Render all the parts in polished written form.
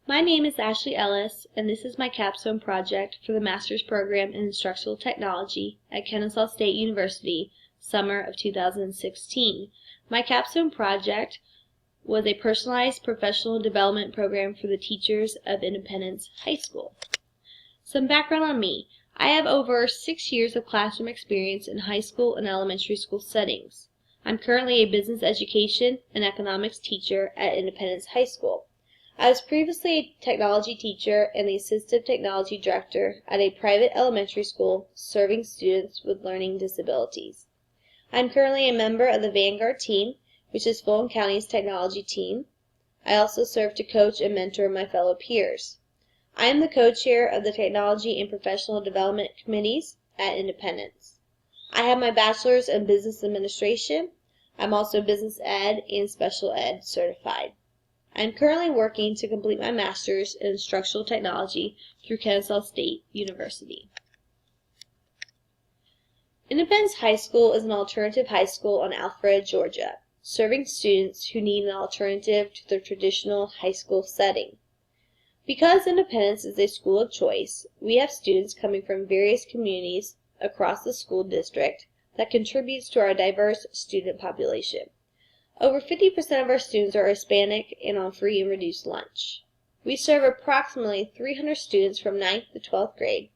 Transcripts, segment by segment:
My name is Ashley Ellis, and this is my capstone project for the Master's Program in Instructional Technology at Kennesaw State University, summer of 2016. My capstone project was a personalized professional development program for the teachers of Independence High School. Some background on me. I have over 6 years of classroom experience in high school and elementary school settings. I'm currently a business education and economics teacher at Independence High School. I was previously a technology teacher and the assistive technology director at a private elementary school serving students with learning disabilities. I'm currently a member of the Vanguard team, which is Fulton County's technology team. I also serve to coach and mentor my fellow peers. I am the co-chair of the Technology and Professional Development Committees at Independence. I have my bachelor's in business administration. I'm also business ed and special ed certified. I am currently working to complete my master's in instructional technology through Kennesaw State University. Independence High School is an alternative high school on Alpharetta, Georgia, serving students who need an alternative to their traditional high school setting. Because Independence is a school of choice, we have students coming from various communities across the school district that contributes to our diverse student population. Over 50% of our students are Hispanic and on free and reduced lunch. We serve approximately 300 students from 9th to 12th grade,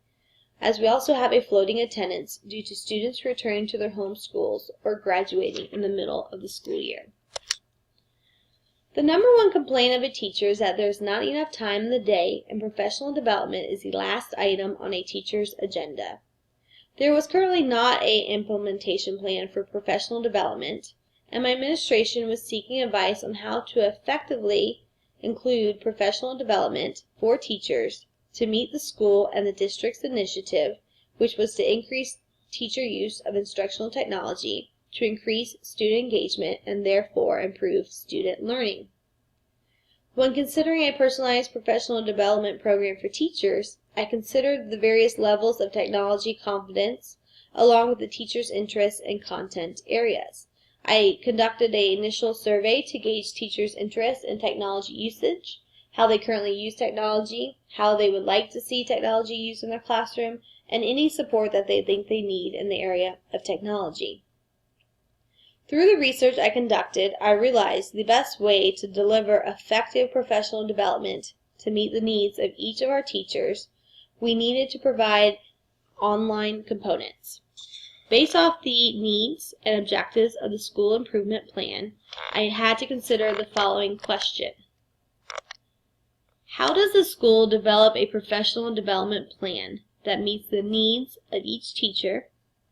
as we also have a floating attendance due to students returning to their home schools or graduating in the middle of the school year. The number one complaint of a teacher is that there is not enough time in the day, and professional development is the last item on a teacher's agenda. There was currently not an implementation plan for professional development, and my administration was seeking advice on how to effectively include professional development for teachers to meet the school and the district's initiative, which was to increase teacher use of instructional technology to increase student engagement and therefore improve student learning. When considering a personalized professional development program for teachers, I considered the various levels of technology confidence along with the teacher's interests and content areas. I conducted an initial survey to gauge teachers' interest in technology usage, how they currently use technology, how they would like to see technology used in their classroom, and any support that they think they need in the area of technology. Through the research I conducted, I realized the best way to deliver effective professional development to meet the needs of each of our teachers, we needed to provide online components. Based off the needs and objectives of the school improvement plan, I had to consider the following question. How does the school develop a professional development plan that meets the needs of each teacher,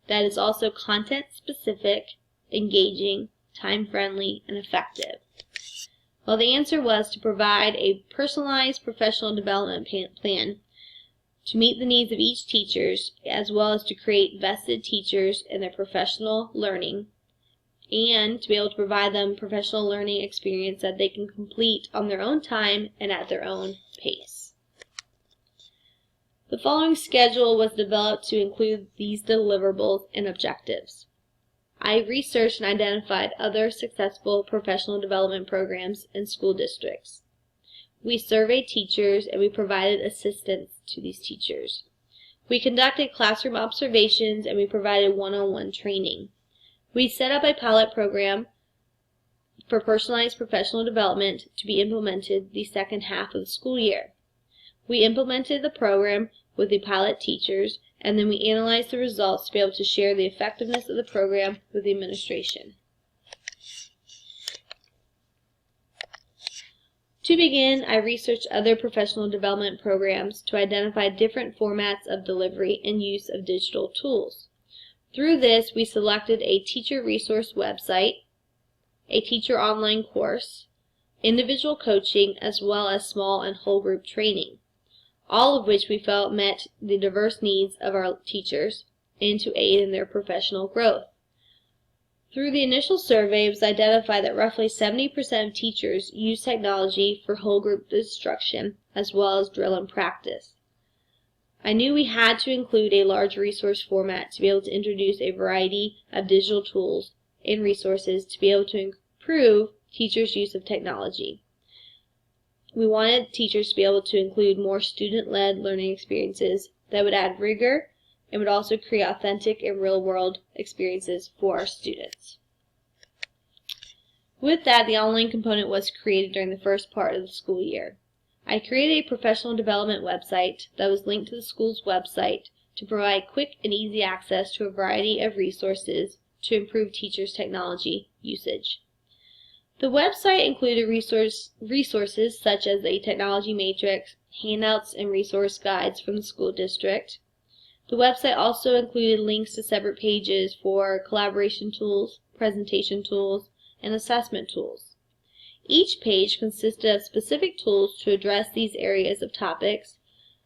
that is also content-specific, engaging, time-friendly, and effective? Well, the answer was to provide a personalized professional development plan to meet the needs of each teacher, as well as to create vested teachers in their professional learning, and to be able to provide them professional learning experience that they can complete on their own time and at their own pace. The following schedule was developed to include these deliverables and objectives. I researched and identified other successful professional development programs in school districts. We surveyed teachers and we provided assistance to these teachers. We conducted classroom observations and we provided one-on-one training. We set up a pilot program for personalized professional development to be implemented the second half of the school year. We implemented the program with the pilot teachers, and then we analyzed the results to be able to share the effectiveness of the program with the administration. To begin, I researched other professional development programs to identify different formats of delivery and use of digital tools. Through this, we selected a teacher resource website, a teacher online course, individual coaching, as well as small and whole group training, all of which we felt met the diverse needs of our teachers and to aid in their professional growth. Through the initial survey, it was identified that roughly 70% of teachers use technology for whole group instruction as well as drill and practice. I knew we had to include a large resource format to be able to introduce a variety of digital tools and resources to be able to improve teachers' use of technology. we wanted teachers to be able to include more student-led learning experiences that would add rigor and would also create authentic and real-world experiences for our students. With that, the online component was created during the first part of the school year. I created a professional development website that was linked to the school's website to provide quick and easy access to a variety of resources to improve teachers' technology usage. The website included resources such as a technology matrix, handouts, and resource guides from the school district. The website also included links to separate pages for collaboration tools, presentation tools, and assessment tools. Each page consisted of specific tools to address these areas of topics,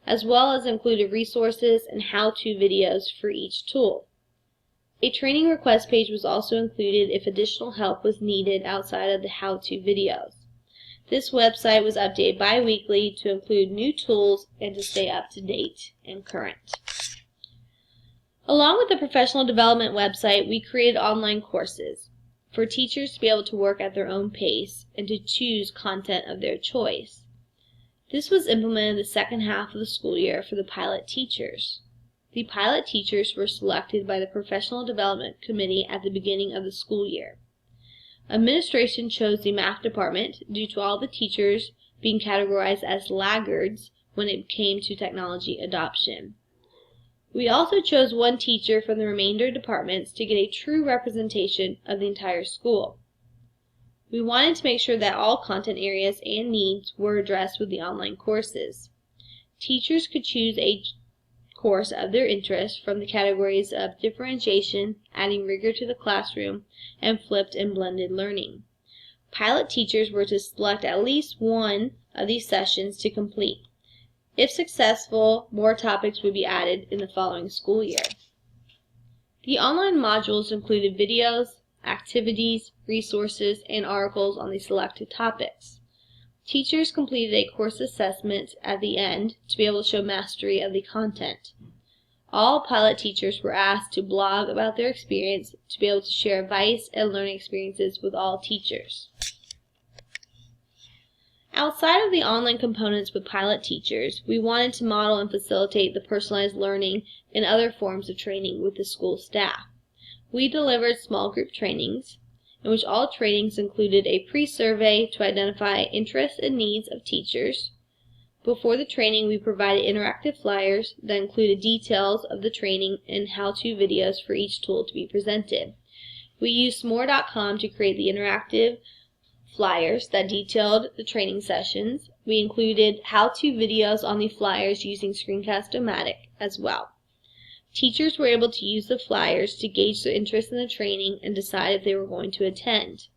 as well as included resources and how-to videos for each tool. A training request page was also included if additional help was needed outside of the how-to videos. This website was updated bi-weekly to include new tools and to stay up to date and current. Along with the professional development website, we created online courses for teachers to be able to work at their own pace and to choose content of their choice. This was implemented the second half of the school year for the pilot teachers. The pilot teachers were selected by the Professional Development Committee at the beginning of the school year. Administration chose the math department due to all the teachers being categorized as laggards when it came to technology adoption. We also chose one teacher from the remainder departments to get a true representation of the entire school. We wanted to make sure that all content areas and needs were addressed with the online courses. Teachers could choose a course of their interest from the categories of differentiation, adding rigor to the classroom, and flipped and blended learning. Pilot teachers were to select at least one of these sessions to complete. If successful, more topics would be added in the following school year. The online modules included videos, activities, resources, and articles on the selected topics. Teachers completed a course assessment at the end to be able to show mastery of the content. All pilot teachers were asked to blog about their experience to be able to share advice and learning experiences with all teachers. Outside of the online components with pilot teachers, we wanted to model and facilitate the personalized learning and other forms of training with the school staff. We delivered small group trainings, in which all trainings included a pre-survey to identify interests and needs of teachers. Before the training, we provided interactive flyers that included details of the training and how-to videos for each tool to be presented. We used Smore.com to create the interactive flyers that detailed the training sessions. We included how-to videos on the flyers using Screencast-O-Matic as well. Teachers were able to use the flyers to gauge their interest in the training and decide if they were going to attend.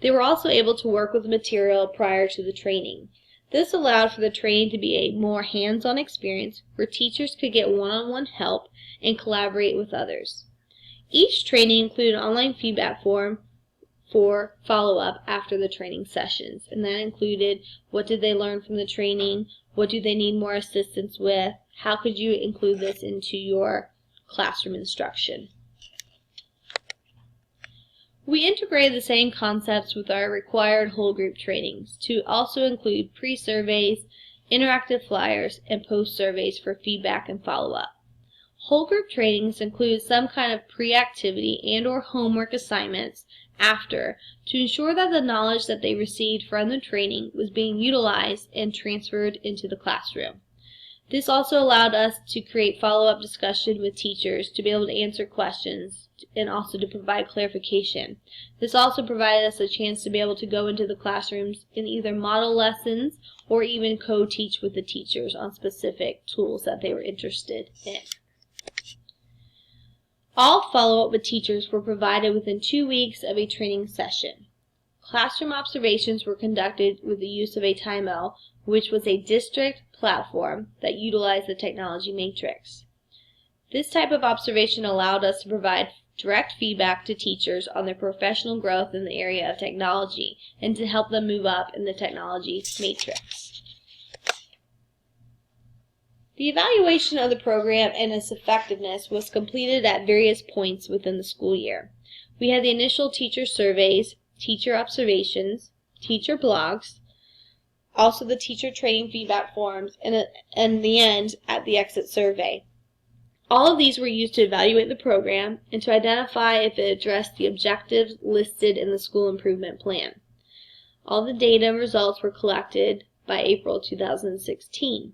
They were also able to work with the material prior to the training. This allowed for the training to be a more hands-on experience where teachers could get one-on-one help and collaborate with others. Each training included an online feedback form for follow-up after the training sessions, and that included what did they learn from the training, what do they need more assistance with, how could you include this into your classroom instruction. We integrated the same concepts with our required whole group trainings to also include pre-surveys, interactive flyers, and post-surveys for feedback and follow-up. Whole group trainings include some kind of pre-activity and/or homework assignments after to ensure that the knowledge that they received from the training was being utilized and transferred into the classroom. This also allowed us to create follow-up discussion with teachers to be able to answer questions and also to provide clarification. This also provided us a chance to be able to go into the classrooms in either model lessons or even co-teach with the teachers on specific tools that they were interested in. All follow-up with teachers were provided within 2 weeks of a training session. Classroom observations were conducted with the use of a TIMO, which was a district platform that utilized the technology matrix. This type of observation allowed us to provide direct feedback to teachers on their professional growth in the area of technology and to help them move up in the technology matrix. The evaluation of the program and its effectiveness was completed at various points within the school year. We had the initial teacher surveys, teacher observations, teacher blogs, also the teacher training feedback forms, and in the end, at the exit survey. All of these were used to evaluate the program and to identify if it addressed the objectives listed in the school improvement plan. All the data and results were collected by April 2016.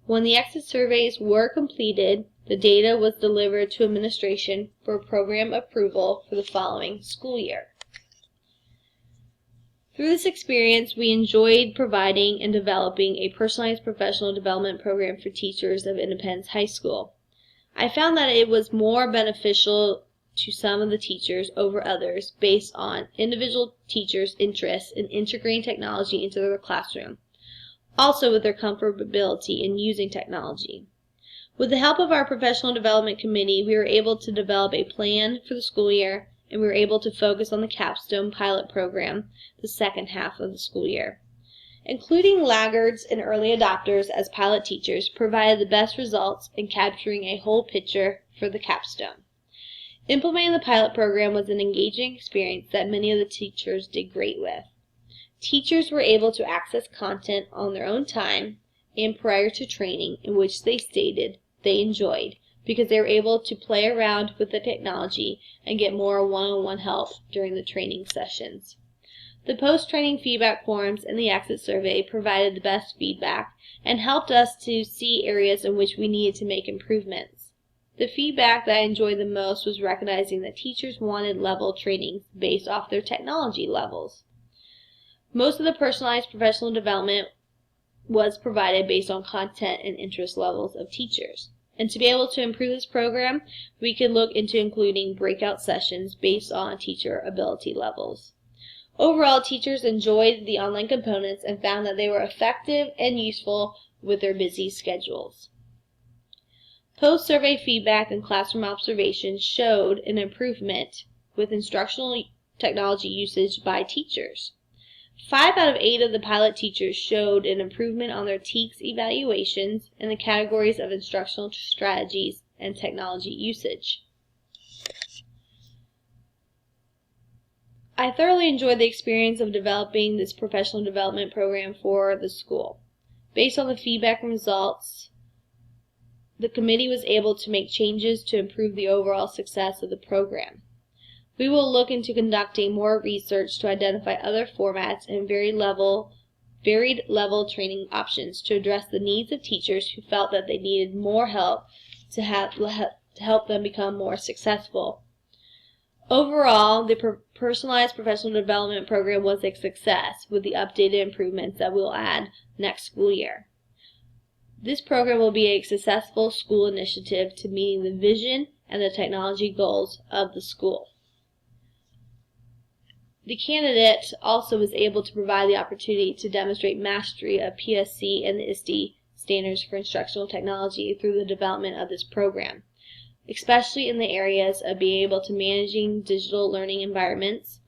When the exit surveys were completed, the data was delivered to administration for program approval for the following school year. Through this experience, we enjoyed providing and developing a personalized professional development program for teachers of Independence High School. I found that it was more beneficial to some of the teachers over others based on individual teachers' interests in integrating technology into their classroom, also with their comfortability in using technology. With the help of our professional development committee, we were able to develop a plan for the school year, and we were able to focus on the Capstone pilot program the second half of the school year. Including laggards and early adopters as pilot teachers provided the best results in capturing a whole picture for the capstone. Implementing the pilot program was an engaging experience that many of the teachers did great with. Teachers were able to access content on their own time and prior to training, in which they stated they enjoyed because they were able to play around with the technology and get more one-on-one help during the training sessions. The post-training feedback forms and the exit survey provided the best feedback and helped us to see areas in which we needed to make improvements. The feedback that I enjoyed the most was recognizing that teachers wanted level trainings based off their technology levels. Most of the personalized professional development was provided based on content and interest levels of teachers. And to be able to improve this program, we could look into including breakout sessions based on teacher ability levels. Overall, teachers enjoyed the online components and found that they were effective and useful with their busy schedules. Post-survey feedback and classroom observations showed an improvement with instructional technology usage by teachers. 5 out of 8 of the pilot teachers showed an improvement on their TEKS evaluations in the categories of instructional strategies and technology usage. I thoroughly enjoyed the experience of developing this professional development program for the school. Based on the feedback and results, the committee was able to make changes to improve the overall success of the program. We will look into conducting more research to identify other formats and varied level training options to address the needs of teachers who felt that they needed more help to help them become more successful. Overall, the personalized professional development program was a success with the updated improvements that we'll add next school year. This program will be a successful school initiative to meeting the vision and the technology goals of the school. The candidate also was able to provide the opportunity to demonstrate mastery of PSC and the ISTE standards for instructional technology through the development of this program, especially in the areas of being able to managing digital learning environments,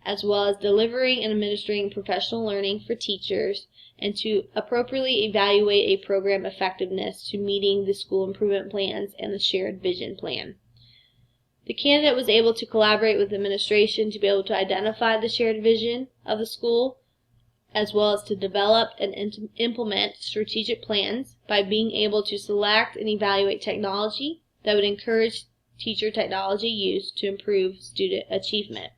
as well as delivering and administering professional learning for teachers, and to appropriately evaluate a program effectiveness to meeting the school improvement plans and the shared vision plan. The candidate was able to collaborate with administration to be able to identify the shared vision of the school, as well as to develop and implement strategic plans by being able to select and evaluate technology that would encourage teacher technology use to improve student achievement.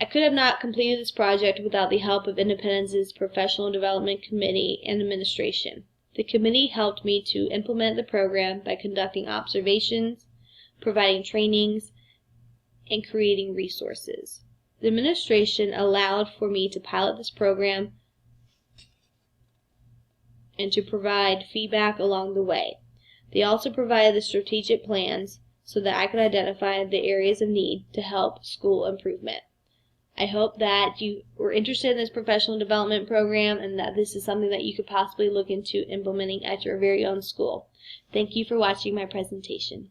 I could have not completed this project without the help of Independence's Professional Development Committee and administration. The committee helped me to implement the program by conducting observations, providing trainings, and creating resources. The administration allowed for me to pilot this program and to provide feedback along the way. They also provided the strategic plans so that I could identify the areas of need to help school improvement. I hope that you were interested in this professional development program and that this is something that you could possibly look into implementing at your very own school. Thank you for watching my presentation.